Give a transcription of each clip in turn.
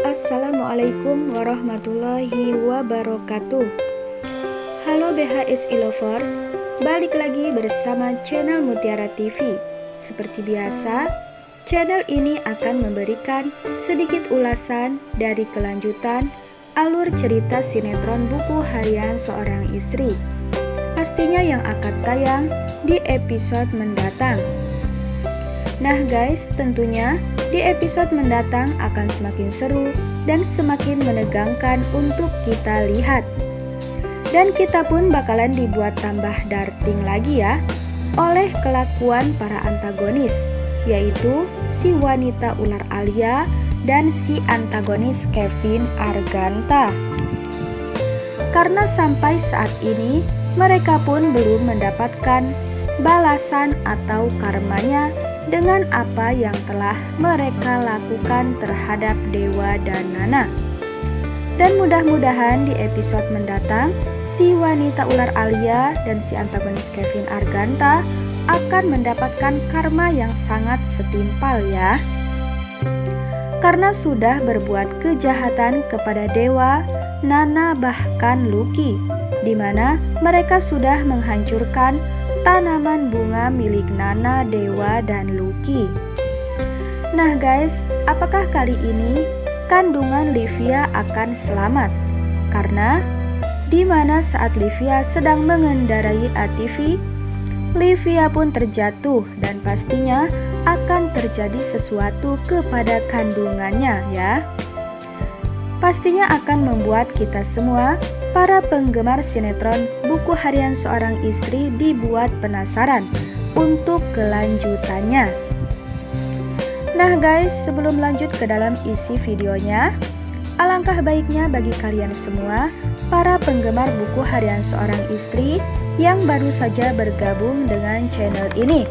Assalamualaikum warahmatullahi wabarakatuh. Halo BHSI Lovers, balik lagi bersama channel Mutiara TV. Seperti biasa, channel ini akan memberikan sedikit ulasan dari kelanjutan alur cerita sinetron Buku Harian Seorang Istri, pastinya yang akan tayang di episode mendatang. Nah guys, tentunya di episode mendatang akan semakin seru dan semakin menegangkan untuk kita lihat. Dan kita pun bakalan dibuat tambah darting lagi ya oleh kelakuan para antagonis, yaitu si wanita ular Alia dan si antagonis Kevin Arganta. Karena sampai saat ini mereka pun belum mendapatkan balasan atau karmanya dengan apa yang telah mereka lakukan terhadap Dewa dan Nana. Dan mudah-mudahan di episode mendatang, si wanita ular Alia dan si antagonis Kevin Arganta akan mendapatkan karma yang sangat setimpal ya. Karena sudah berbuat kejahatan kepada Dewa, Nana bahkan Lucky, di mana mereka sudah menghancurkan tanaman bunga milik Nana, Dewa, dan Lucky. Nah guys, apakah kali ini kandungan Livia akan selamat? Karena di mana saat Livia sedang mengendarai ATV, Livia pun terjatuh dan pastinya akan terjadi sesuatu kepada kandungannya ya. Pastinya akan membuat kita semua, para penggemar sinetron Buku Harian Seorang Istri, dibuat penasaran untuk kelanjutannya. Nah guys, sebelum lanjut ke dalam isi videonya, alangkah baiknya bagi kalian semua, para penggemar Buku Harian Seorang Istri yang baru saja bergabung dengan channel ini,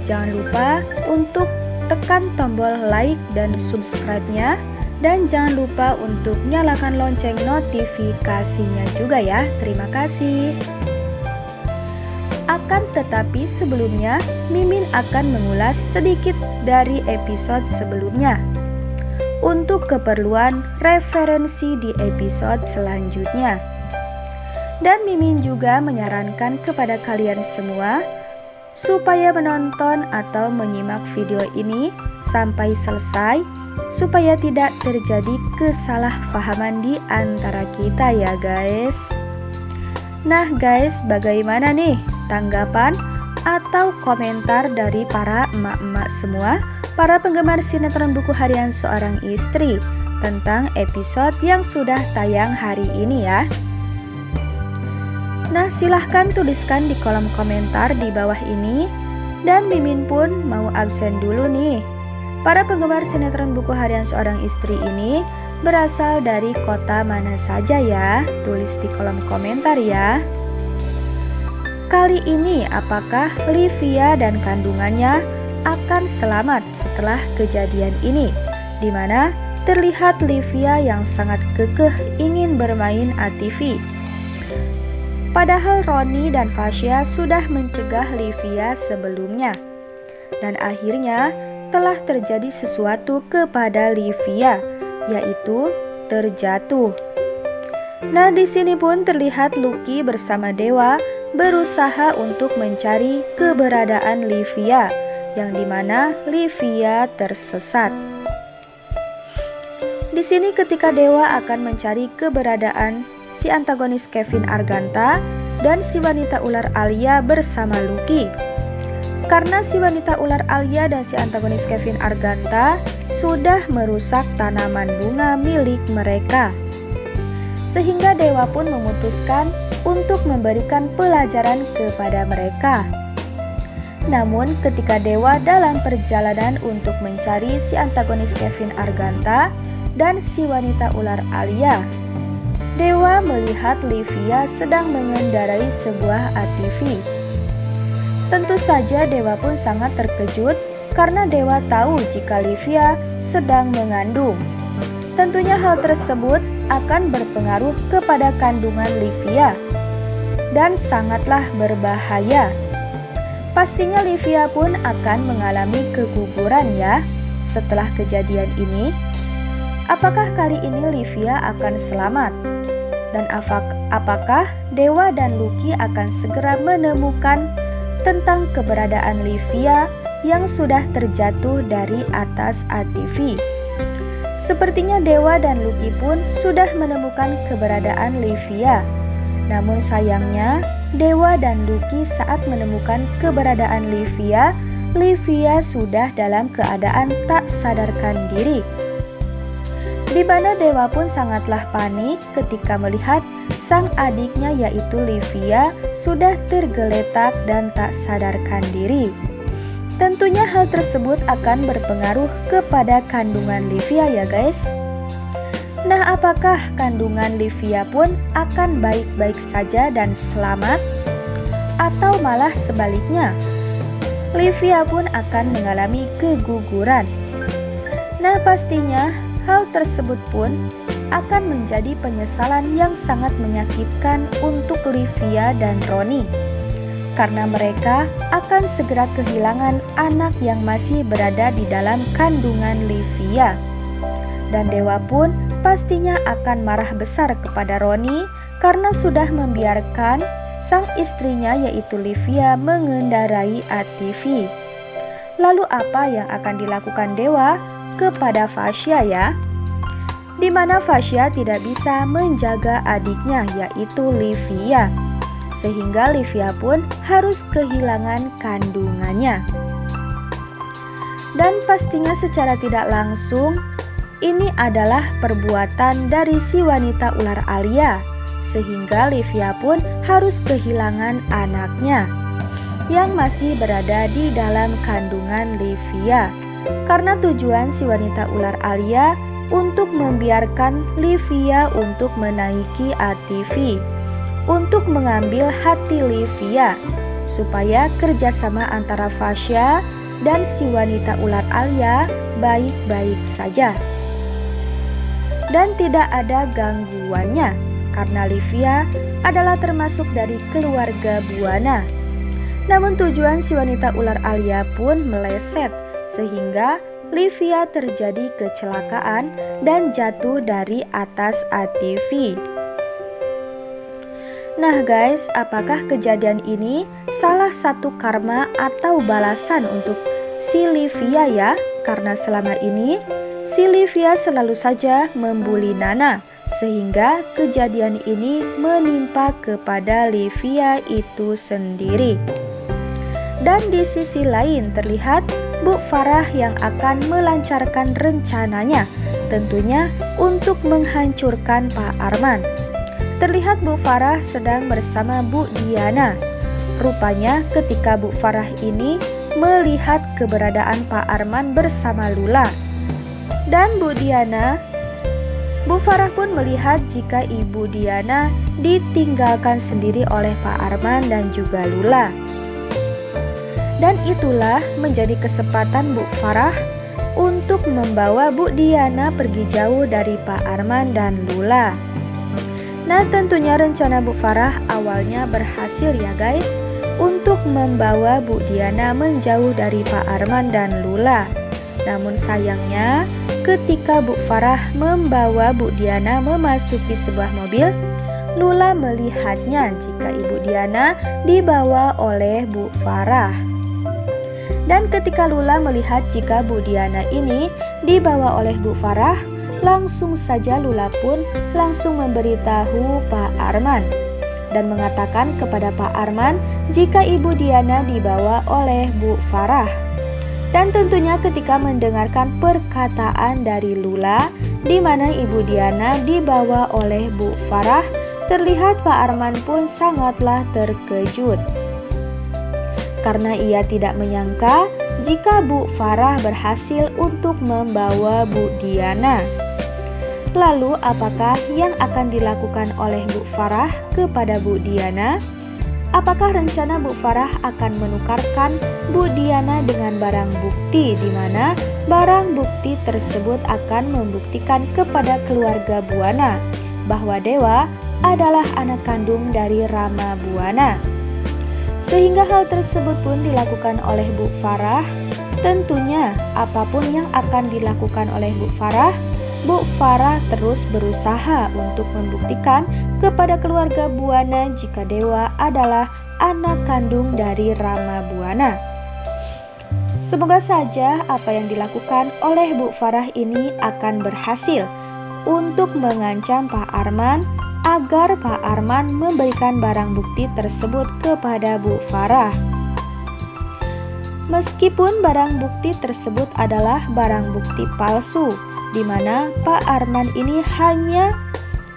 jangan lupa untuk tekan tombol like dan subscribe-nya. Dan jangan lupa untuk nyalakan lonceng notifikasinya juga ya. Terima kasih. Akan tetapi sebelumnya, Mimin akan mengulas sedikit dari episode sebelumnya untuk keperluan referensi di episode selanjutnya. Dan Mimin juga menyarankan kepada kalian semua supaya menonton atau menyimak video ini sampai selesai, supaya tidak terjadi kesalahpahaman di antara kita ya guys. Nah guys, bagaimana nih tanggapan atau komentar dari para emak-emak semua, para penggemar sinetron Buku Harian Seorang Istri tentang episode yang sudah tayang hari ini ya? Nah silahkan tuliskan di kolom komentar di bawah ini. Dan Mimin pun mau absen dulu nih. Para penggemar sinetron Buku Harian Seorang Istri ini berasal dari kota mana saja ya? Tulis di kolom komentar ya. Kali ini apakah Livia dan kandungannya akan selamat setelah kejadian ini? Di mana terlihat Livia yang sangat kekeh ingin bermain ATV. Padahal Roni dan Fasya sudah mencegah Livia sebelumnya. Dan akhirnya telah terjadi sesuatu kepada Livia, yaitu terjatuh. Nah, di sini pun terlihat Lucky bersama Dewa berusaha untuk mencari keberadaan Livia, yang dimana Livia tersesat. Di sini ketika Dewa akan mencari keberadaan si antagonis Kevin Arganta dan si wanita ular Alia bersama Lucky. Karena si wanita ular Alia dan si antagonis Kevin Arganta sudah merusak tanaman bunga milik mereka. Sehingga Dewa pun memutuskan untuk memberikan pelajaran kepada mereka. Namun ketika Dewa dalam perjalanan untuk mencari si antagonis Kevin Arganta dan si wanita ular Alia, Dewa melihat Livia sedang mengendarai sebuah ATV. Tentu saja Dewa pun sangat terkejut karena Dewa tahu jika Livia sedang mengandung. Tentunya hal tersebut akan berpengaruh kepada kandungan Livia dan sangatlah berbahaya. Pastinya Livia pun akan mengalami keguguran ya setelah kejadian ini. apakah kali ini Livia akan selamat? Dan apakah Dewa dan Lucky akan segera menemukan tentang keberadaan Livia yang sudah terjatuh dari atas ATV? Sepertinya Dewa dan Lucky pun sudah menemukan keberadaan Livia. Namun sayangnya, Dewa dan Lucky saat menemukan keberadaan Livia, Livia sudah dalam keadaan tak sadarkan diri. Di mana Dewa pun sangatlah panik ketika melihat sang adiknya yaitu Livia sudah tergeletak dan tak sadarkan diri. Tentunya hal tersebut akan berpengaruh kepada kandungan Livia ya guys. Nah, apakah kandungan Livia pun akan baik-baik saja dan selamat? Atau malah sebaliknya, Livia pun akan mengalami keguguran? Nah, pastinya hal tersebut pun akan menjadi penyesalan yang sangat menyakitkan untuk Livia dan Roni. Karena mereka akan segera kehilangan anak yang masih berada di dalam kandungan Livia. Dan Dewa pun pastinya akan marah besar kepada Roni karena sudah membiarkan sang istrinya yaitu Livia mengendarai ATV. Lalu apa yang akan dilakukan Dewa kepada Fasya ya? Di mana Fasya tidak bisa menjaga adiknya yaitu Livia. Sehingga Livia pun harus kehilangan kandungannya. Dan pastinya secara tidak langsung ini adalah perbuatan dari si wanita ular Alia, sehingga Livia pun harus kehilangan anaknya yang masih berada di dalam kandungan Livia. Karena tujuan si wanita ular Alia untuk membiarkan Livia untuk menaiki ATV, untuk mengambil hati Livia, supaya kerjasama antara Fasya dan si wanita ular Alia baik-baik saja dan tidak ada gangguannya, karena Livia adalah termasuk dari keluarga Buana. Namun tujuan si wanita ular Alia pun meleset, sehingga Livia terjadi kecelakaan dan jatuh dari atas ATV. Nah guys, apakah kejadian ini salah satu karma atau balasan untuk si Livia ya? Karena selama ini si Livia selalu saja membuli Nana, sehingga kejadian ini menimpa kepada Livia itu sendiri. Dan di sisi lain terlihat Bu Farah yang akan melancarkan rencananya, tentunya untuk menghancurkan Pak Arman. Terlihat Bu Farah sedang bersama Bu Diana. Rupanya ketika Bu Farah ini melihat keberadaan Pak Arman bersama Lula dan Bu Diana, Bu Farah pun melihat jika Ibu Diana ditinggalkan sendiri oleh Pak Arman dan juga Lula. Dan itulah menjadi kesempatan Bu Farah untuk membawa Bu Diana pergi jauh dari Pak Arman dan Lula. Nah, tentunya rencana Bu Farah awalnya berhasil ya guys, untuk membawa Bu Diana menjauh dari Pak Arman dan Lula. Namun sayangnya ketika Bu Farah membawa Bu Diana memasuki sebuah mobil, Lula melihatnya jika Ibu Diana dibawa oleh Bu Farah. Dan ketika Lula melihat jika Bu Diana ini dibawa oleh Bu Farah, langsung saja Lula pun langsung memberitahu Pak Arman dan mengatakan kepada Pak Arman jika Ibu Diana dibawa oleh Bu Farah. Dan tentunya ketika mendengarkan perkataan dari Lula di mana Ibu Diana dibawa oleh Bu Farah, terlihat Pak Arman pun sangatlah terkejut. Karena ia tidak menyangka jika Bu Farah berhasil untuk membawa Bu Diana. Lalu apakah yang akan dilakukan oleh Bu Farah kepada Bu Diana? Apakah rencana Bu Farah akan menukarkan Bu Diana dengan barang bukti, di mana barang bukti tersebut akan membuktikan kepada keluarga Buana bahwa Dewa adalah anak kandung dari Rama Buana? Sehingga hal tersebut pun dilakukan oleh Bu Farah. Tentunya apapun yang akan dilakukan oleh Bu Farah, Bu Farah terus berusaha untuk membuktikan kepada keluarga Buana jika Dewa adalah anak kandung dari Rama Buana. Semoga saja apa yang dilakukan oleh Bu Farah ini akan berhasil untuk mengancam Pak Arman agar Pak Arman memberikan barang bukti tersebut kepada Bu Farah. Meskipun barang bukti tersebut adalah barang bukti palsu, di mana Pak Arman ini hanya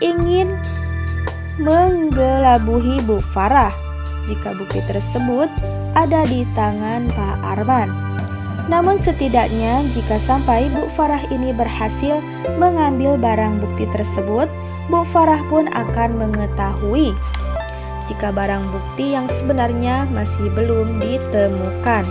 ingin menggelabuhi Bu Farah jika bukti tersebut ada di tangan Pak Arman. Namun setidaknya jika sampai Bu Farah ini berhasil mengambil barang bukti tersebut, Bu Farah pun akan mengetahui jika barang bukti yang sebenarnya masih belum ditemukan.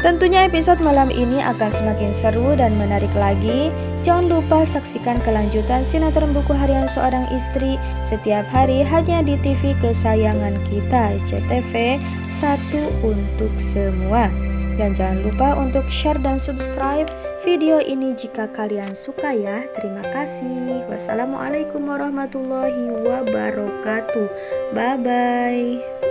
Tentunya episode malam ini akan semakin seru dan menarik lagi. Jangan lupa saksikan kelanjutan sinetron buku harian seorang istri setiap hari hanya di TV kesayangan kita, SCTV 1 untuk semua. Dan jangan lupa untuk share dan subscribe video ini jika kalian suka ya. Terima kasih. Wassalamualaikum warahmatullahi wabarakatuh. Bye-bye.